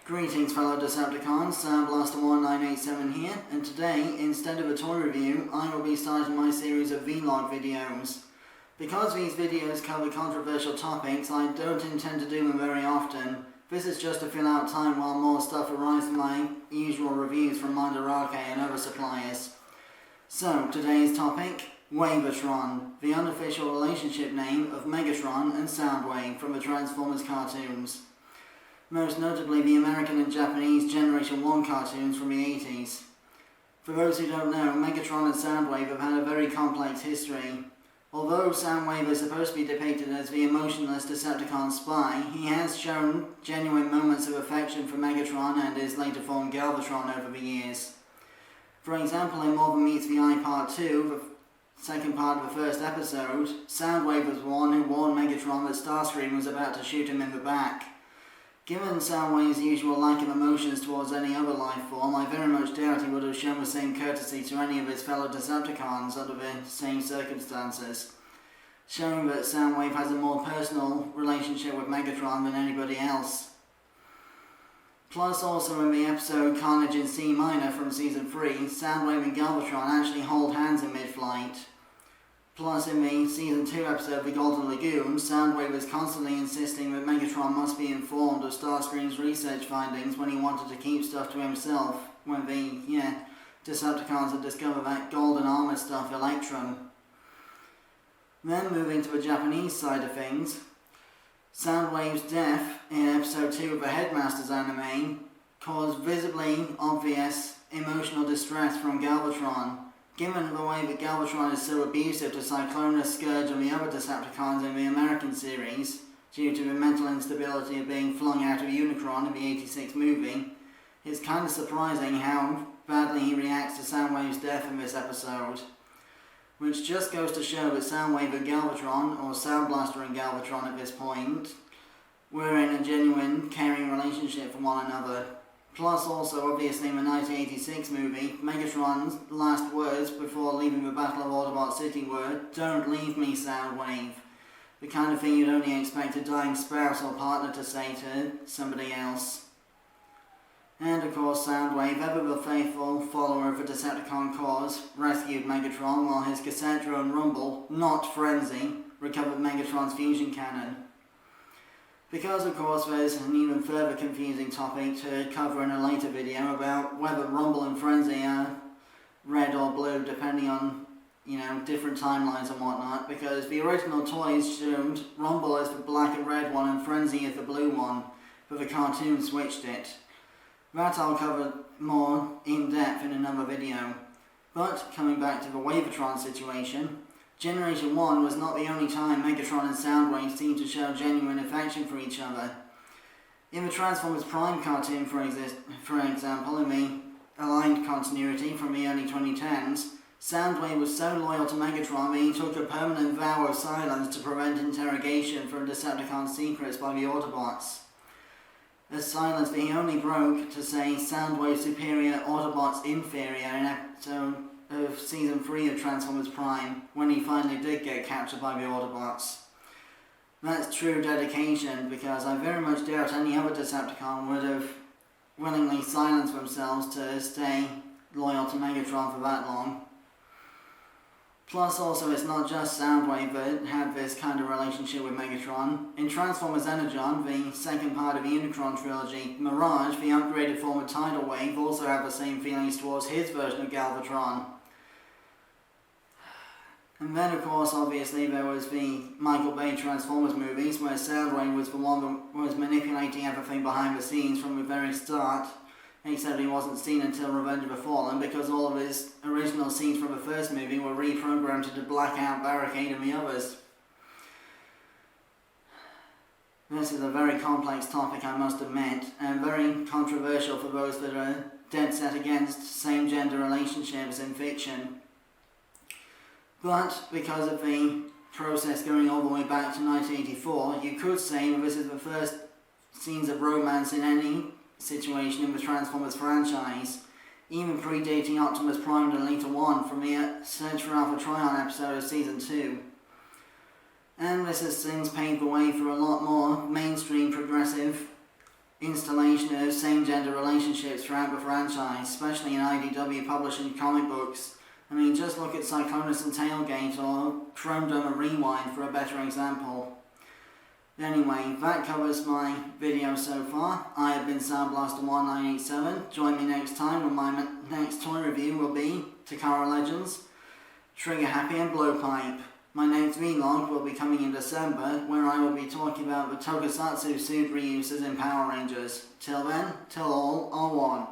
Greetings fellow Decepticons, SoundBlaster1987 here, and today, instead of a toy review, I will be starting my series of vlog videos. Because these videos cover controversial topics, I don't intend to do them very often. This is just to fill out time while more stuff arrives from my usual reviews from Mandarake and other suppliers. So, today's topic, Wavatron, the unofficial relationship name of Megatron and Soundwave from the Transformers cartoons. Most notably the American and Japanese Generation 1 cartoons from the 80s. For those who don't know, Megatron and Soundwave have had a very complex history. Although Soundwave is supposed to be depicted as the emotionless Decepticon spy, he has shown genuine moments of affection for Megatron and his later form Galvatron over the years. For example, in More Than Meets the Eye Part 2, the second part of the first episode, Soundwave was the one who warned Megatron that Starscream was about to shoot him in the back. Given Soundwave's usual lack of emotions towards any other life form, I very much doubt he would have shown the same courtesy to any of his fellow Decepticons under the same circumstances, showing that Soundwave has a more personal relationship with Megatron than anybody else. Plus, also in the episode Carnage in C Minor from Season 3, Soundwave and Galvatron actually hold hands in mid-flight. Plus, in the Season 2 episode The Golden Lagoon, Soundwave is constantly insisting that Megatron must be informed of Starscream's research findings when he wanted to keep stuff to himself, when the, Decepticons had discovered that golden armor stuff, Electrum. Then, moving to the Japanese side of things, Soundwave's death in Episode 2 of the Headmasters anime caused visibly obvious emotional distress from Galvatron. Given the way that Galvatron is so abusive to Cyclonus, Scourge and the other Decepticons in the American series, due to the mental instability of being flung out of Unicron in the '86 movie, it's kind of surprising how badly he reacts to Soundwave's death in this episode. Which just goes to show that Soundwave and Galvatron, or SoundBlaster and Galvatron at this point, were in a genuine, caring relationship for one another. Plus, also, obviously, in the 1986 movie, Megatron's last words before leaving the Battle of Autobot City were, "Don't leave me, Soundwave." The kind of thing you'd only expect a dying spouse or partner to say to somebody else. And of course, Soundwave, ever the faithful follower of the Decepticon cause, rescued Megatron while his cassette drone Rumble, not Frenzy, recovered Megatron's fusion cannon. Because of course there's an even further confusing topic to cover in a later video about whether Rumble and Frenzy are red or blue depending on, different timelines and whatnot, because the original toys showed Rumble as the black and red one and Frenzy as the blue one, but the cartoon switched it. That I'll cover more in depth in another video. But coming back to the Wavatron situation, Generation 1 was not the only time Megatron and Soundwave seemed to show genuine affection for each other. In the Transformers Prime cartoon, for example, in the aligned continuity from the early 2010s, Soundwave was so loyal to Megatron that he took a permanent vow of silence to prevent interrogation from Decepticon secrets by the Autobots. A silence that he only broke to say Soundwave superior, Autobots inferior in episode of Season 3 of Transformers Prime, when he finally did get captured by the Autobots. That's true dedication, because I very much doubt any other Decepticon would have willingly silenced themselves to stay loyal to Megatron for that long. Plus also, it's not just Soundwave that had this kind of relationship with Megatron. In Transformers Energon, the second part of the Unicron trilogy, Mirage, the upgraded form of Tidal Wave, also had the same feelings towards his version of Galvatron. And then, of course, obviously, there was the Michael Bay Transformers movies, where Soundwave was the one that was manipulating everything behind the scenes from the very start, except he wasn't seen until Revenge of the Fallen, because all of his original scenes from the first movie were reprogrammed to black out Barricade and the others. This is a very complex topic, I must admit, and very controversial for those that are dead set against same-gender relationships in fiction. But, because of the process going all the way back to 1984, you could say that this is the first scenes of romance in any situation in the Transformers franchise, even predating Optimus Prime and Elita 1 from the Search for Alpha Trion episode of Season 2. And this has since paved the way for a lot more mainstream progressive installation of same-gender relationships throughout the franchise, especially in IDW publishing comic books. I mean, just look at Cyclonus and Tailgate or Chrome Dome and Rewind for a better example. Anyway, that covers my video so far. I have been SoundBlaster1987. Join me next time when my next toy review will be Takara Legends, Trigger Happy and Blowpipe. My next vlog will be coming in December, where I will be talking about the Tokusatsu suit reuses in Power Rangers. Till then, till all are one.